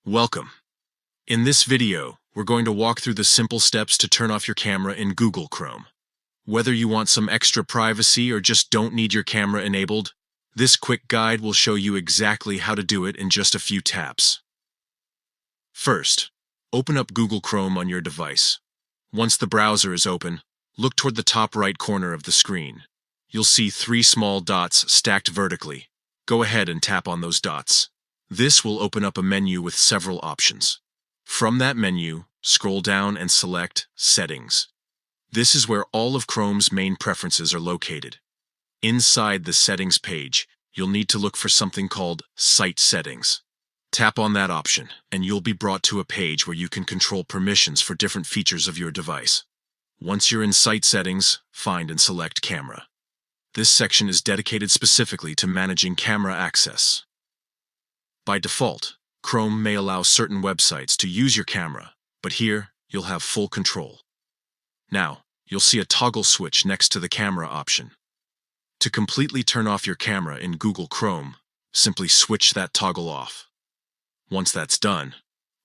Welcome. In this video, we're going to walk through the simple steps to turn off your camera in Google Chrome. Whether you want some extra privacy or just don't need your camera enabled, this quick guide will show you exactly how to do it in just a few taps. First, open up Google Chrome on your device. Once the browser is open, look toward the top right corner of the screen. You'll see 3 small dots stacked vertically. Go ahead and tap on those dots. This will open up a menu with several options. From that menu, scroll down and select Settings. This is where all of Chrome's main preferences are located. Inside the Settings page, you'll need to look for something called Site Settings. Tap on that option, and you'll be brought to a page where you can control permissions for different features of your device. Once you're in Site Settings, find and select Camera. This section is dedicated specifically to managing camera access. By default, Chrome may allow certain websites to use your camera, but here, you'll have full control. Now, you'll see a toggle switch next to the camera option. To completely turn off your camera in Google Chrome, simply switch that toggle off. Once that's done,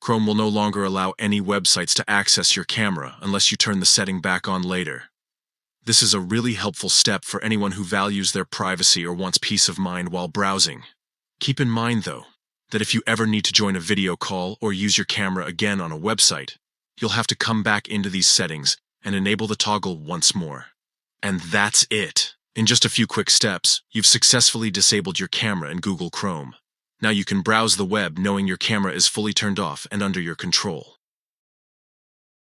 Chrome will no longer allow any websites to access your camera unless you turn the setting back on later. This is a really helpful step for anyone who values their privacy or wants peace of mind while browsing. Keep in mind, though, that if you ever need to join a video call or use your camera again on a website, you'll have to come back into these settings and enable the toggle once more. And that's it. In just a few quick steps, you've successfully disabled your camera in Google Chrome. Now you can browse the web knowing your camera is fully turned off and under your control.